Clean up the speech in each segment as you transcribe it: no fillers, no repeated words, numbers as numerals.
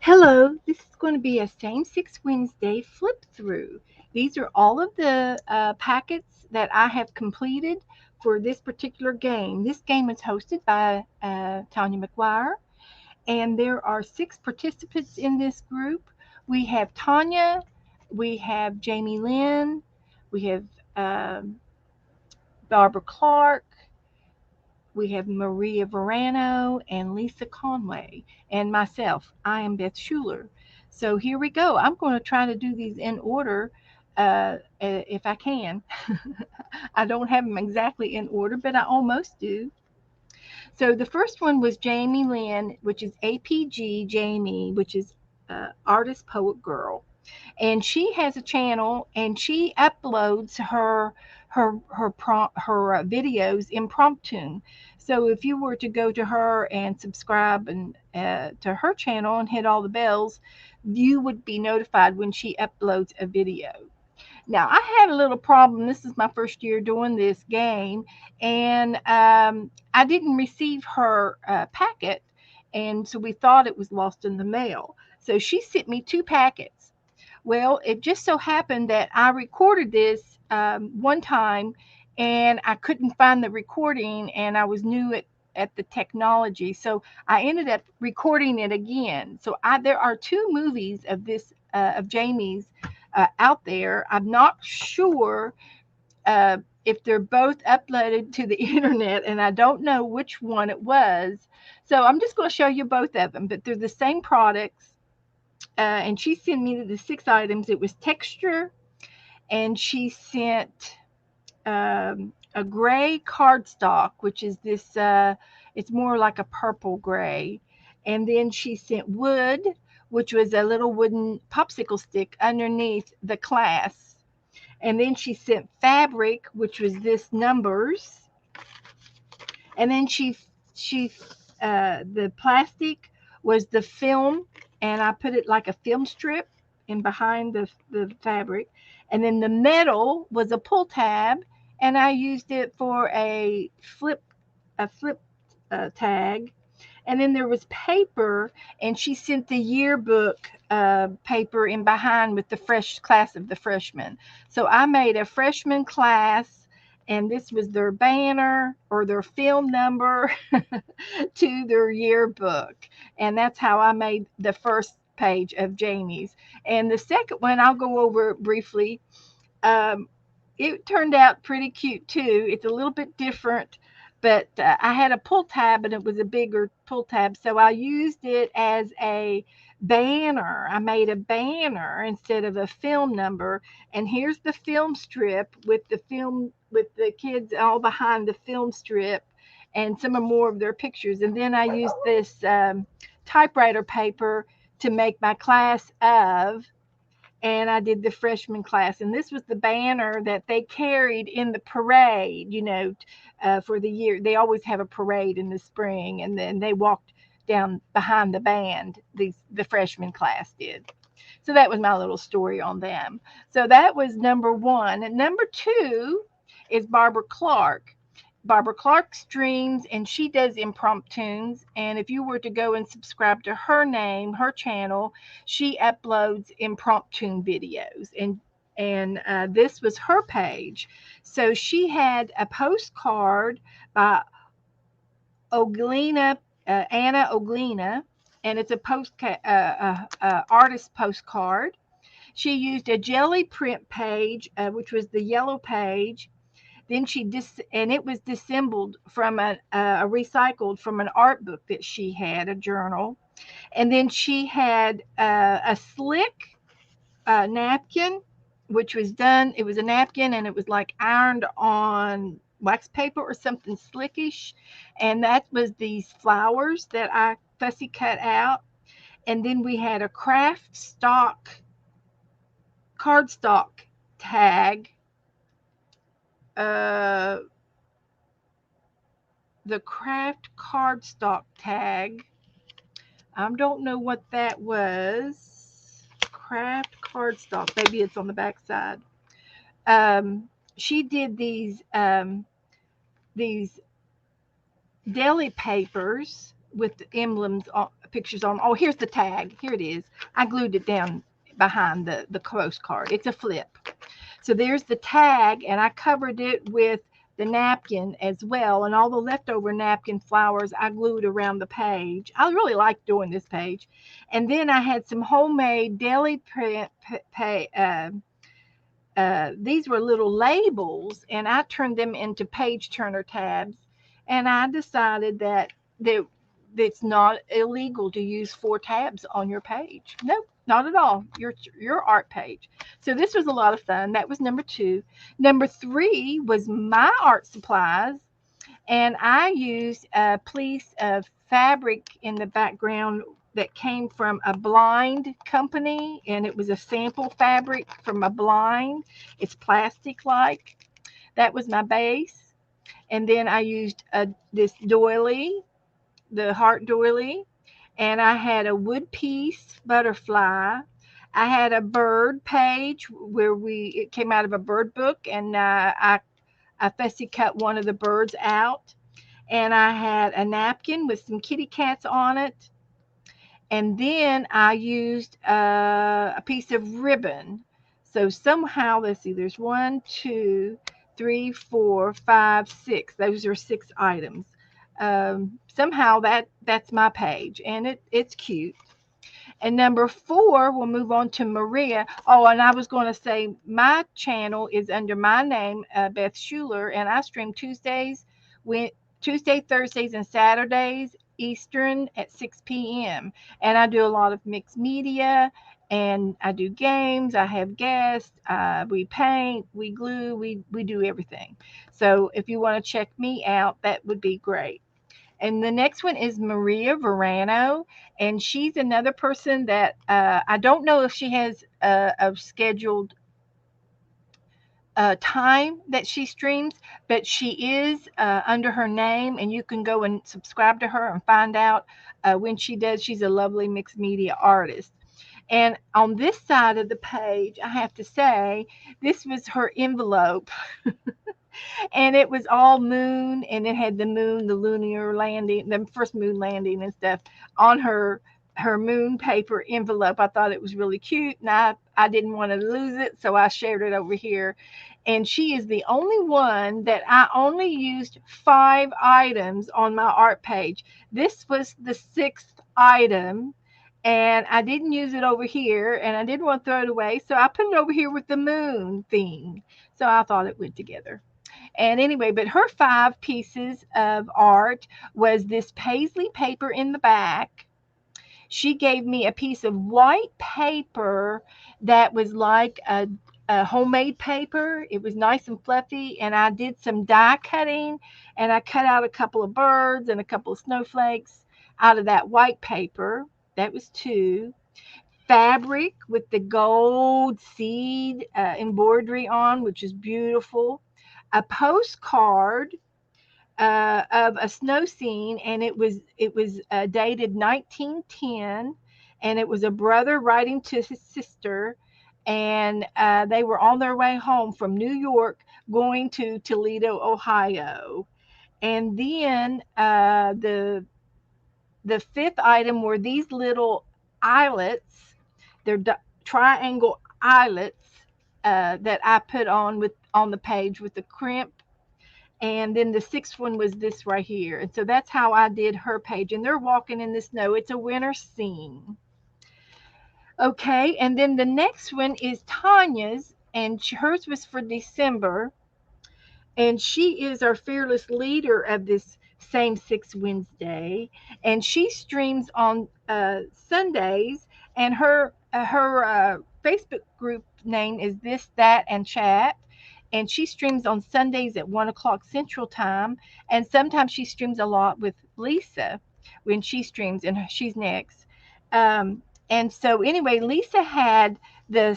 Hello, this is going to be a Same Six Wednesday flip through. These are all of the packets that I have completed for this particular game. This game is hosted by Tanya McGuire, and there are six participants in this group. We have Tanya, we have Jamie Lynn, we have um Barbara Clark, we have Maria Verano and Lisa Conway, and myself. I am Beth Schuler. So here we go. I'm going to try to do these in order if I can. I don't have them exactly in order, but I almost do. So the first one was Jamie Lynn, which is APG Jamie, which is Artist Poet Girl, and she has a channel and she uploads her videos impromptu. So if you were to go to her and subscribe and to her channel and hit all the bells, you would be notified when she uploads a video. Now, I had a little problem. This is my first year doing this game, and I didn't receive her packet, and so we thought it was lost in the mail. So she sent me two packets. Well, it just so happened that I recorded this one time and I couldn't find the recording, and I was new at the technology. So I ended up recording it again. So there are two movies of this, of Jamie's, out there. I'm not sure if they're both uploaded to the internet, and I don't know which one it was. So I'm just going to show you both of them, but they're the same products, and she sent me the six items. It was texture, and she sent a gray cardstock, which is this. It's more like a purple gray, and then she sent wood, which was a little wooden popsicle stick underneath the class, and then she sent fabric, which was this numbers, and then she the plastic was the film, and I put it like a film strip in behind the fabric, and then the metal was a pull tab, and I used it for a flip tag, and then there was paper, and she sent the yearbook paper in behind with the fresh class of the freshmen. So I made a freshman class, and this was their banner or their film number to their yearbook. And that's how I made the first page of Jamie's. And the second one, I'll go over briefly. Um, it turned out pretty cute too. It's a little bit different, but I had a pull tab and it was a bigger pull tab, so I used it as a banner. I made a banner instead of a film number, and here's the film strip with the film with the kids all behind the film strip and some more of their pictures. And then I used this typewriter paper to make my class of, and I did the freshman class. And this was the banner that they carried in the parade, for the year. They always have a parade in the spring, and then they walked down behind the band. The freshman class did. So that was my little story on them. So that was number one. And number two is Barbara Clark. Barbara Clark streams and she does impromptus. And if you were to go and subscribe to her channel, she uploads impromptu videos. And this was her page. So she had a postcard by Oglina, Anna Oglina, and it's a artist postcard. She used a jelly print page, which was the yellow page. Then and it was disassembled from a recycled from an art book that she had, a journal. And then she had a slick napkin, which was done. It was a napkin, and it was like ironed on wax paper or something slickish. And that was these flowers that I fussy cut out. And then we had a craft stock cardstock tag. Uh, the craft cardstock tag. I don't know what that was. Craft cardstock. Maybe it's on the back side. She did these deli papers, with the emblems on, pictures on. Oh, here's the tag. Here it is. I glued it down behind the postcard. It's a flip. So there's the tag, and I covered it with the napkin as well. And all the leftover napkin flowers I glued around the page. I really like doing this page. And then I had some homemade deli print. These were little labels, and I turned them into page turner tabs. And I decided that it's not illegal to use 4 tabs on your page. Nope, not at all. Your art page. So this was a lot of fun. That was number 2. Number 3 was my art supplies, and I used a piece of fabric in the background that came from a blind company, and it was a sample fabric from a blind. It's plastic like. That was my base. And then I used this doily, the heart doily, and I had a wood piece butterfly. I had a bird page where it came out of a bird book, and I fussy cut one of the birds out, and I had a napkin with some kitty cats on it. And then I used a piece of ribbon. So somehow, let's see, there's 1, 2, 3, 4, 5, 6. Those are 6 items. Somehow that's my page, and it's cute. And number 4, we'll move on to Maria. Oh, and I was going to say my channel is under my name, Beth Schuler, and I stream Tuesday, Thursdays, and Saturdays Eastern at 6 p.m. And I do a lot of mixed media, and I do games. I have guests. We paint, we glue, we do everything. So if you want to check me out, that would be great. And the next one is Maria Verano, and she's another person that I don't know if she has a scheduled time that she streams, but she is under her name, and you can go and subscribe to her and find out when she does. She's a lovely mixed media artist. And on this side of the page, I have to say, this was her envelope, and it was all moon, and it had the moon, the lunar landing, the first moon landing and stuff on her moon paper envelope. I thought it was really cute, and I didn't want to lose it, so I shared it over here. And she is the only one that I only used 5 items on my art page. This was the 6th item, and I didn't use it over here, and I didn't want to throw it away, so I put it over here with the moon thing. So I thought it went together. And anyway, but her 5 pieces of art was this paisley paper in the back. She gave me a piece of white paper that was like a homemade paper. It was nice and fluffy, and I did some die cutting, and I cut out a couple of birds and a couple of snowflakes out of that white paper. That was 2. Fabric with the gold seed embroidery on, which is beautiful. A postcard of a snow scene, and it was dated 1910, and it was a brother writing to his sister, and they were on their way home from New York going to Toledo, Ohio. And then the 5th item were these little eyelets. They're triangle eyelets that I put on the page with the crimp. And then the 6th one was this right here. And so that's how I did her page. And they're walking in the snow. It's a winter scene. Okay. And then the next one is Tanya's, and hers was for December. And she is our fearless leader of this same 6 Wednesday. And she streams on Sundays. And her Facebook group name is This, That, and Chat, and she streams on Sundays at 1 o'clock Central Time. And sometimes she streams a lot with Lisa when she streams, and she's next. And so, anyway, Lisa had the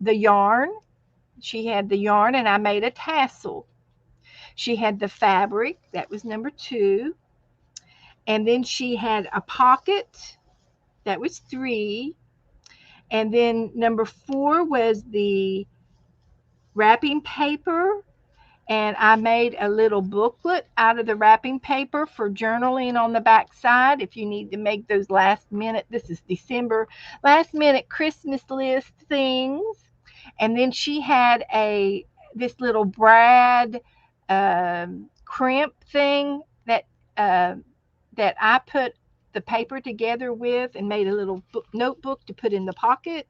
yarn. She had the yarn, and I made a tassel. She had the fabric, that was number 2. And then she had a pocket, that was 3. And then number 4 was the wrapping paper, And I made a little booklet out of the wrapping paper for journaling on the back side if you need to make those last minute, this is December, last minute Christmas list things. And then she had a this little brad crimp thing uh, that I put the paper together with and made a little notebook to put in the pocket.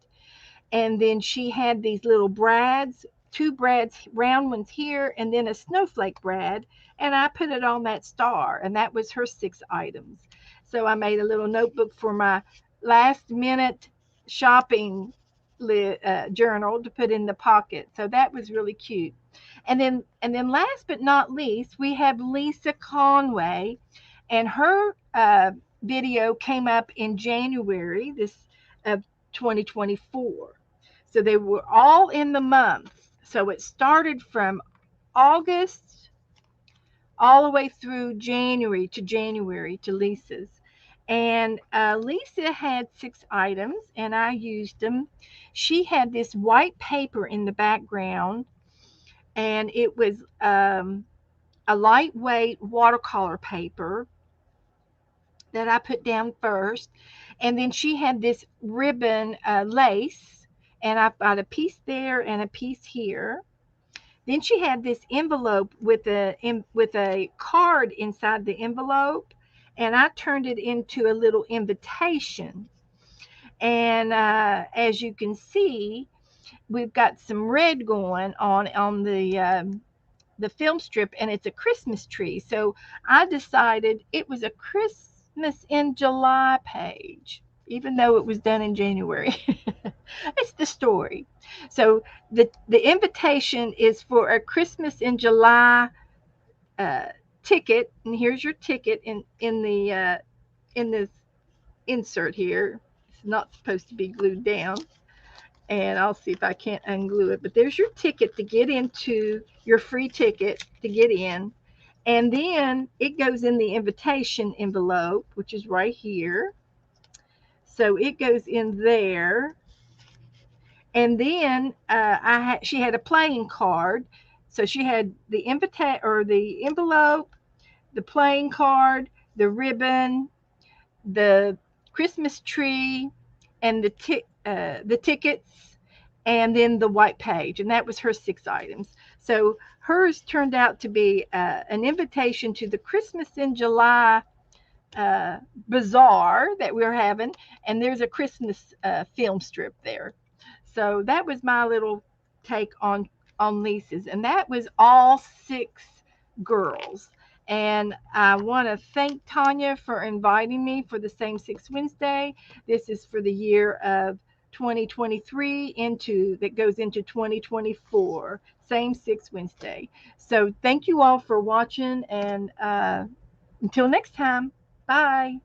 And then she had these little brads, two brads, round ones here, and then a snowflake brad. And I put it on that star, and that was her 6 items. So I made a little notebook for my last minute shopping journal to put in the pocket. So that was really cute. And then last but not least, we have Lisa Conway, and her video came up in January this of 2024. So they were all in the month. So it started from August all the way through January to Lisa's. And Lisa had 6 items, and I used them. She had this white paper in the background, and it was a lightweight watercolor paper that I put down first. And then she had this ribbon lace, and I've got a piece there and a piece here. Then she had this envelope with a card inside the envelope, and I turned it into a little invitation. And as you can see, we've got some red going on the film strip, and it's a Christmas tree. So I decided it was a Christmas in July page, even though it was done in January. It's the story. So the invitation is for a Christmas in July uh, ticket, and here's your ticket in this insert here. It's not supposed to be glued down, and I'll see if I can't unglue it. But there's your ticket to get into your free ticket to get in. And then it goes in the invitation envelope, which is right here. So it goes in there. And then she had a playing card. So she had the envelope, the playing card, the ribbon, the Christmas tree, and the tickets, and then the white page, and that was her 6 items. So hers turned out to be an invitation to the Christmas in July uh, bazaar that we're having, and there's a Christmas film strip there. So that was my little take on Lisa's, and that was all 6 girls. And I want to thank Tanya for inviting me for the Same Six Wednesday. This is for the year of 2023 into that goes into 2024. Same Six Wednesday. So thank you all for watching, and until next time, bye.